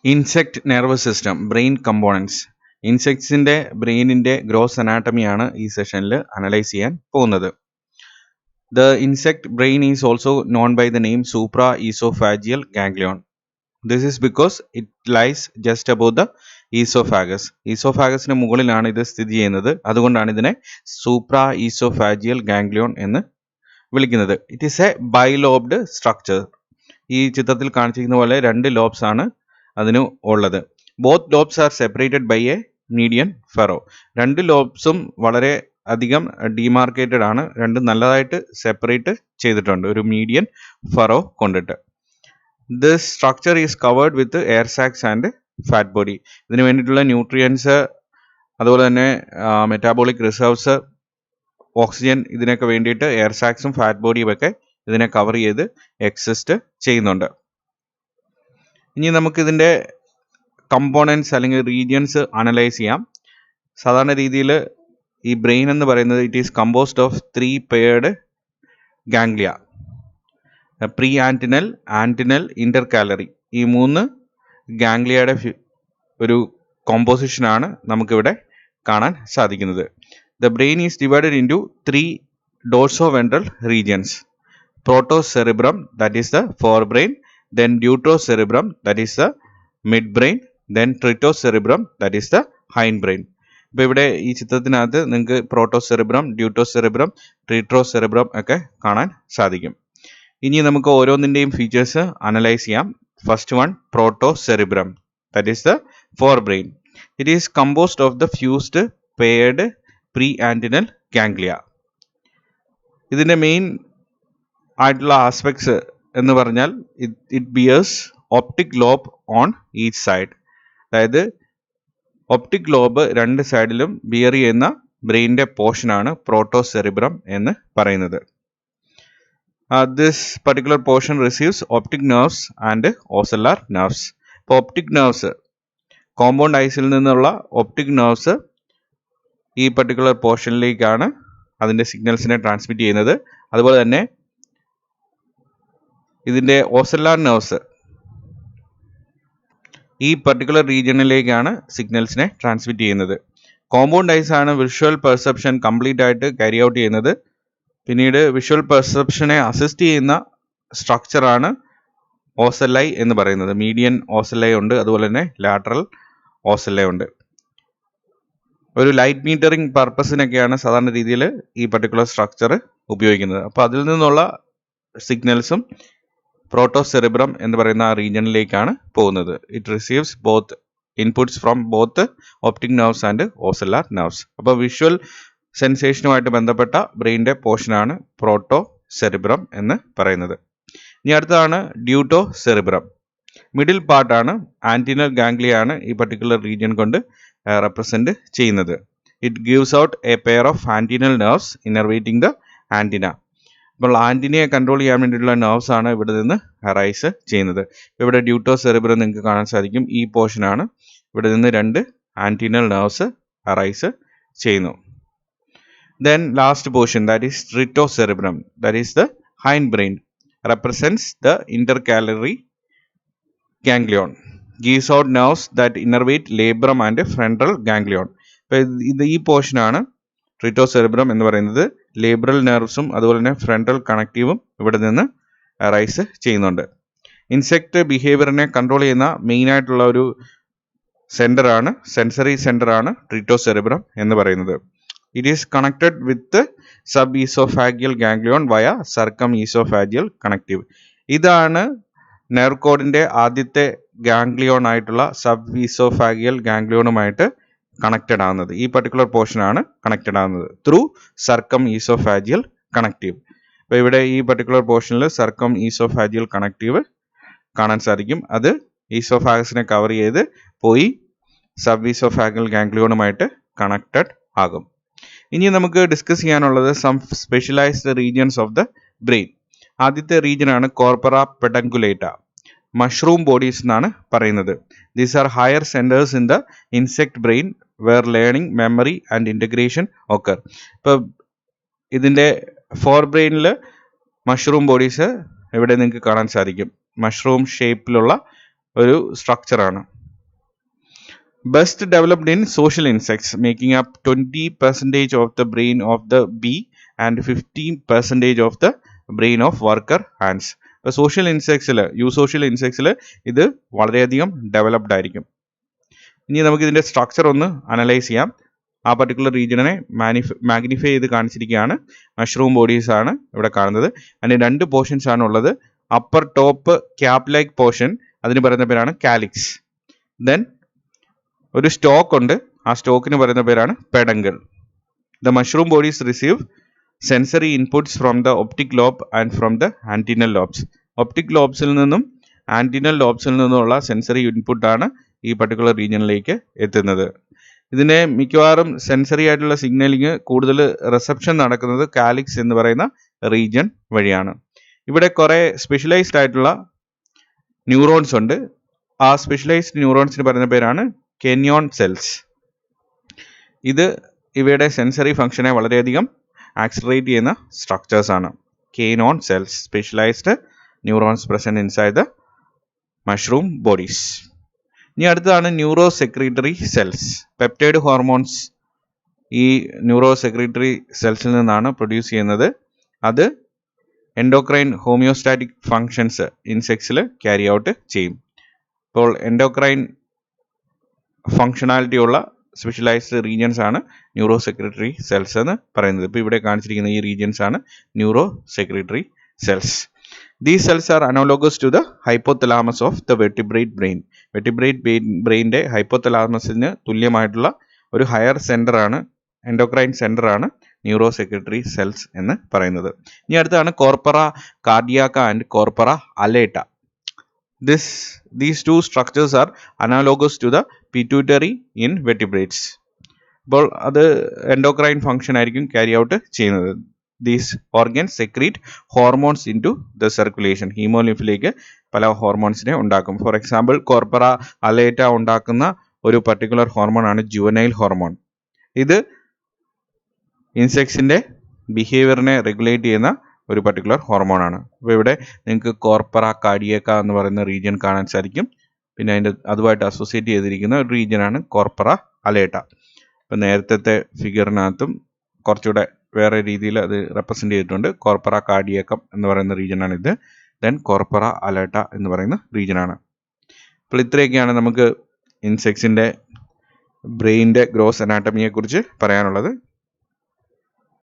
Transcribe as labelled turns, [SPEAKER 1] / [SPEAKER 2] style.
[SPEAKER 1] Insect nervous system brain components. ഇൻസെക്ട്സിന്റെ ബ്രെയിനിന്റെ gross അനാട്ടമിയാണ് ഈ സെഷനിൽ അനലൈസ് ചെയ്യാൻ പോകുന്നത്. The insect brain is also known by the name supra oesophageal ganglion. This is because it lies just above the oesophagus. ഈസോഫാഗസിന് മുകളിലാണ് ഇത് സ്ഥിതി ചെയ്യുന്നത്. അതുകൊണ്ടാണ് ഇതിനെ സൂപ്രാ ഈസോഫാജിയൽ ഗാംഗ്ലിയോൺ എന്ന് വിളിക്കുന്നത്. It is a bilobed structure. ഈ ചിത്രത്തിൽ കാണിച്ചിരിക്കുന്ന പോലെ രണ്ട് ലോബ്സ് ആണ് അതിന് ഉള്ളത്. Both lobes are separated by a median furrow. രണ്ട് ലോബ്സും വളരെ അധികം ഡിമാർക്കേറ്റഡ് ആണ്. രണ്ടും നല്ലതായിട്ട് സെപ്പറേറ്റ് ചെയ്തിട്ടുണ്ട് ഒരു മീഡിയൻ ഫെറോ കൊണ്ടിട്ട്. This structure is covered with air സാക്സ് and fat body. ഇതിന് വേണ്ടിയിട്ടുള്ള ന്യൂട്രിയൻസ്, അതുപോലെ തന്നെ മെറ്റാബോളിക് റിസർവ്സ്, ഓക്സിജൻ, ഇതിനൊക്കെ വേണ്ടിയിട്ട് എയർ സാക്സും ഫാറ്റ് ബോഡിയും ഒക്കെ ഇതിനെ കവർ ചെയ്ത് എക്സിസ്റ്റ് ചെയ്യുന്നുണ്ട്. ഇനി നമുക്കിതിൻ്റെ കമ്പോണൻസ് അല്ലെങ്കിൽ റീജിയൻസ് അനലൈസ് ചെയ്യാം. സാധാരണ രീതിയിൽ ഈ ബ്രെയിൻ എന്ന് പറയുന്നത് it is composed of 3 paired ganglia, pre antennal, antennal, intercalary. ഈ 3 ഗാംഗ്ലിയയുടെ ഒരു കോമ്പോസിഷനാണ് നമുക്കിവിടെ കാണാൻ സാധിക്കുന്നത്. The brain is divided into 3 dorsoventral regions. Protocerebrum, that is the forebrain, then deuterocerebrum, that is the midbrain, then tritocerebrum, that is the hindbrain. ഇപ്പോൾ ഇവിടെ ഈ ചിത്രത്തിനകത്ത് നിങ്ങൾക്ക് പ്രോട്ടോസെറിബ്രം, ഡ്യൂട്ടോസെറിബ്രം, ട്രിട്രോസെറിബ്രം ഒക്കെ കാണാൻ സാധിക്കും. ഇനി നമുക്ക് ഓരോന്നിൻ്റെയും ഫീച്ചേഴ്സ് അനലൈസ് ചെയ്യാം. First one, protocerebrum, that is the forebrain. It is composed of the fused paired pre-antennal ganglia. ഇതിൻ്റെ മെയിൻ ആയിട്ടുള്ള ആസ്പെക്ട്സ് എന്ന് പറഞ്ഞാൽ it bears optic lobe on each side. അതായത് ഒപ്റ്റിക് ലോബ് രണ്ട് സൈഡിലും ബിയർ ചെയ്യുന്ന ബ്രെയിനിന്റെ പോർഷനാണ് പ്രോട്ടോസെറിബ്രം എന്ന് പറയുന്നത്. This particular portion receives optic nerves and ocellar nerves. ഇപ്പോൾ ഒപ്റ്റിക് നെർവ്സ്, കോമ്പൗണ്ട് ഐസിൽ നിന്നുള്ള ഒപ്റ്റിക് നെർവ്സ് ഈ പർട്ടിക്കുലർ പോർഷനിലേക്കാണ് അതിൻ്റെ സിഗ്നൽസിനെ ട്രാൻസ്മിറ്റ് ചെയ്യുന്നത്. അതുപോലെ തന്നെ ഇതിൻ്റെ ഓസെല്ലാർ നെർവ്സ് ഈ പർട്ടിക്കുലർ റീജിയണിലേക്കാണ് സിഗ്നൽസിനെ ട്രാൻസ്മിറ്റ് ചെയ്യുന്നത്. കോമ്പൗണ്ട് ഐസ് ആണ് വിഷ്വൽ പെർസെപ്ഷൻ കംപ്ലീറ്റ് ആയിട്ട് ക്യാരി ഔട്ട് ചെയ്യുന്നത്. പിന്നീട് വിഷ്വൽ പെർസെപ്ഷനെ അസിസ്റ്റ് ചെയ്യുന്ന സ്ട്രക്ചറാണ് ഓസെല്ലൈ എന്ന് പറയുന്നത്. മീഡിയൻ ഓസെല്ലൈ ഉണ്ട്, അതുപോലെ തന്നെ ലാറ്ററൽ ഓസെല്ലൈ ഉണ്ട്. ഒരു ലൈറ്റ് മീറ്ററിംഗ് പർപ്പസിനൊക്കെയാണ് സാധാരണ രീതിയിൽ ഈ പർട്ടിക്കുലർ സ്ട്രക്ചർ ഉപയോഗിക്കുന്നത്. അപ്പോൾ അതിൽ നിന്നുള്ള സിഗ്നൽസും പ്രോട്ടോസെറിബ്രം എന്ന് പറയുന്ന ആ റീജിയനിലേക്കാണ് പോകുന്നത്. It receives both inputs from both optic nerves and ocellar nerves. അപ്പോൾ വിഷ്വൽ സെൻസേഷനുമായിട്ട് ബന്ധപ്പെട്ട ബ്രെയിനിന്റെ പോർഷനാണ് പ്രോട്ടോസെറിബ്രം എന്ന് പറയുന്നത്. ഇനി അടുത്തതാണ് ഡ്യൂട്ടോസെറിബ്രം. മിഡിൽ പാർട്ടാണ്, ആന്റിനൽ ഗാംഗ്ലിയാണ് ഈ പർട്ടിക്കുലർ റീജിയൻ കൊണ്ട് റെപ്രസെന്റ് ചെയ്യുന്നത്. It gives out a pair of antennal nerves innervating the antenna. അപ്പോൾ ആന്റിനയെ കൺട്രോൾ ചെയ്യാൻ വേണ്ടിയിട്ടുള്ള നെർവ്സ് ആണ് ഇവിടെ നിന്ന് അറൈസ് ചെയ്യുന്നത്. ഇവിടെ ഡ്യൂട്ടോസെറിബ്രം നിങ്ങൾക്ക് കാണാൻ സാധിക്കും. ഈ പോർഷനാണ്. ഇവിടെ നിന്ന് 2 ആന്റിനൽ നെർവ്സ് അറൈസ് ചെയ്യുന്നു. Then last portion, that is tritocerebrum, that is the hind brain, represents the intercalary ganglion, gives out nerves that innervate labrum and frontal ganglion. ഇപ്പോൾ ഈ പോർഷനാണ് ട്രിറ്റോസെറിബ്രം എന്ന് പറയുന്നത്. ലേബ്രൽ നെർവ്സും അതുപോലെ തന്നെ ഫ്രണ്ടൽ കണക്റ്റീവും ഇവിടെ നിന്ന് റൈസ് ചെയ്യുന്നുണ്ട്. ഇൻസെക്ട് ബിഹേവിയറിനെ കൺട്രോൾ ചെയ്യുന്ന മെയിൻ ആയിട്ടുള്ള ഒരു സെന്ററാണ്, സെൻസറി സെന്ററാണ് ട്രിറ്റോസെറിബ്രം എന്ന് പറയുന്നത്. It is connected with sub oesophageal ganglion വയ സർക്കം ഈസോഫാജിയൽ കണക്റ്റീവ്. ഇതാണ് നെർവ് കോഡിന്റെ ആദ്യത്തെ ഗാംഗ്ലിയോൺ ആയിട്ടുള്ള സബ് ഈസോഫാഗിയൽ ഗാംഗ്ലിയോണുമായിട്ട് കണക്റ്റഡ് ആവുന്നത്. ഈ പർട്ടിക്കുലർ പോർഷനാണ് കണക്റ്റഡ് ആവുന്നത് ത്രൂ സർക്കം ഈസോഫാജിയൽ കണക്റ്റീവ്. അപ്പോൾ ഇവിടെ ഈ പർട്ടിക്കുലർ പോർഷനിൽ സർക്കം ഈസോഫാജിയൽ കണക്റ്റീവ് കാണാൻ സാധിക്കും. അത് ഈസോഫാഗസിനെ കവർ ചെയ്ത് പോയി സബ് ഈസോഫാഗൽ ഗാംഗ്ലിയോണുമായിട്ട് കണക്റ്റഡ് ആകും. ഇനി നമുക്ക് ഡിസ്കസ് ചെയ്യാനുള്ളത് some specialised regions of the brain. ആദ്യത്തെ റീജിയനാണ് കോർപ്പറ പെഡങ്കുലേറ്റ, മഷ്റൂം ബോഡീസ് എന്നാണ് പറയുന്നത്. These are higher centres in the insect brain where learning, memory and integration occur. ഇപ്പോൾ ഇതിൻ്റെ ഫോർ ബ്രെയിനിൽ മഷ്റൂം ബോഡീസ് ഇവിടെ നിങ്ങൾക്ക് കാണാൻ സാധിക്കും. മഷ്റൂം ഷേപ്പിലുള്ള ഒരു സ്ട്രക്ചറാണ്. Best developed in social insects, making up 20% of the brain of the bee and 15% of the brain of worker ants. ഇപ്പോൾ സോഷ്യൽ ഇൻസെക്ട്സിൽ ഇത് വളരെയധികം ഡെവലപ്ഡ് ആയിരിക്കും. ഇനി നമുക്ക് ഇതിൻ്റെ സ്ട്രക്ചർ ഒന്ന് അനലൈസ് ചെയ്യാം. ആ പർട്ടിക്കുലർ റീജിയനെ മാഗ്നിഫൈ ചെയ്ത് കാണിച്ചിരിക്കുകയാണ്. മഷ്റൂം ബോഡീസ് ആണ് ഇവിടെ കാണുന്നത്. അതിന് 2 പോർഷൻസ് ആണ് ഉള്ളത്. Upper top cap like portion, അതിന് പറയുന്ന പേരാണ് കാലിക്സ്. ദെൻ ഒരു സ്റ്റോക്ക് ഉണ്ട്, ആ സ്റ്റോക്കിന് പറയുന്ന പേരാണ് peduncle. The mushroom bodies receive sensory inputs from the optic lobe and from the antennal lobes. Optic ലോബ്സിൽ നിന്നും ആൻറ്റിനൽ ലോബ്സിൽ നിന്നുമുള്ള സെൻസറി ഇൻപുട്ടാണ് ഈ പർട്ടിക്കുലർ റീജിയനിലേക്ക് എത്തുന്നത്. ഇതിനെ മിക്കവാറും സെൻസറി ആയിട്ടുള്ള സിഗ്നലിങ് കൂടുതൽ റിസപ്ഷൻ നടക്കുന്നത് കാലിക്സ് എന്ന് പറയുന്ന റീജിയൻ വഴിയാണ്. ഇവിടെ കുറേ സ്പെഷ്യലൈസ്ഡ് ആയിട്ടുള്ള ന്യൂറോൺസ് ഉണ്ട്. ആ സ്പെഷ്യലൈസ്ഡ് ന്യൂറോൺസിന് പറയുന്ന പേരാണ് കെനിയോൺ സെൽസ്. ഇത് ഇവയുടെ സെൻസറി ഫംഗ്ഷനെ വളരെയധികം ആക്സിലറേറ്റ് ചെയ്യുന്ന സ്ട്രക്ചേഴ്സ് ആണ്. Kenyon cells, specialised neurons present inside the mushroom bodies. ഇനി അടുത്തതാണ് neurosecretory cells. Peptide hormones ഈ ന്യൂറോ സെക്രീറ്ററി സെൽസിൽ നിന്നാണ് പ്രൊഡ്യൂസ് ചെയ്യുന്നത്. അത് എൻഡോക്രൈൻ ഹോമിയോസ്റ്റാറ്റിക് ഫങ്ഷൻസ് ഇൻസെക്ട്സിൽ ക്യാരി ഔട്ട് ചെയ്യും. അപ്പോൾ എൻഡോക്രൈൻ ഫങ്ഷണാലിറ്റി ഉള്ള സ്പെഷ്യലൈസ്ഡ് റീജിയൻസ് ആണ് ന്യൂറോ സെക്രീറ്ററി സെൽസ് എന്ന് പറയുന്നത്. ഇപ്പോൾ ഇവിടെ കാണിച്ചിരിക്കുന്ന ഈ റീജിയൻസ് ആണ് neurosecretory cells. These cells are analogous to the hypothalamus of the vertebrate brain. Vertebrate brainന്റെ ഹൈപ്പോതലാമസിന് തുല്യമായിട്ടുള്ള ഒരു ഹയർ സെന്റർ ആണ്, എൻഡോക്രൈൻ സെന്റർ ആണ് ന്യൂറോ സെക്രീറ്ററി സെൽസ് എന്ന് പറയുന്നത്. ഇനി അടുത്താണ് കോർപ്പറ കാർഡിയാക്ക and കോർപ്പറ അലേറ്റ. These 2 structures are analogous to the pituitary in vertebrates. അപ്പോൾ അത് endocrine function ആയിരിക്കും ക്യാരി ഔട്ട് ചെയ്യുന്നത്. These organs secrete hormones into the circulation. ഹീമോലിംഫിലേക്ക് പല ഹോർമോൺസിനെ ഉണ്ടാക്കും. ഫോർ എക്സാമ്പിൾ കോർപ്പറ അലേറ്റ ഉണ്ടാക്കുന്ന ഒരു പർട്ടിക്കുലർ ഹോർമോൺ ആണ് ജുവനൈൽ ഹോർമോൺ. ഇത് ഇൻസെക്ട്സിന്റെ ബിഹേവിയറിനെ റെഗുലേറ്റ് ചെയ്യുന്ന ഒരു പർട്ടിക്കുലർ ഹോർമോൺ ആണ്. അപ്പോൾ ഇവിടെ നിങ്ങൾക്ക് കോർപ്പറ കാർഡിയാക്ക എന്ന് പറയുന്ന റീജിയൻ കാണാൻ സാധിക്കും. പിന്നെ അതുമായിട്ട് അസോസിയേറ്റ് ചെയ്തിരിക്കുന്ന ഒരു റീജിയൻ ആണ് കോർപ്പറ അലേറ്റ. ഇപ്പം നേരത്തെ ഫിഗറിനകത്തും കുറച്ചുകൂടെ വേറെ രീതിയിൽ അത് റെപ്രസെൻ്റ് ചെയ്തിട്ടുണ്ട്. കോർപ്പറ കാർഡിയക്കം എന്ന് പറയുന്ന റീജിയനാണ് ഇത്. ദെൻ കോർപ്പറ അലേറ്റ എന്ന് പറയുന്ന റീജിയനാണ്. അപ്പോൾ ഇത്രയൊക്കെയാണ് നമുക്ക് ഇൻസെക്ട്സിൻ്റെ ബ്രെയിനിൻ്റെ ഗ്രോസ് അനാട്ടമിയെക്കുറിച്ച് പറയാനുള്ളത്.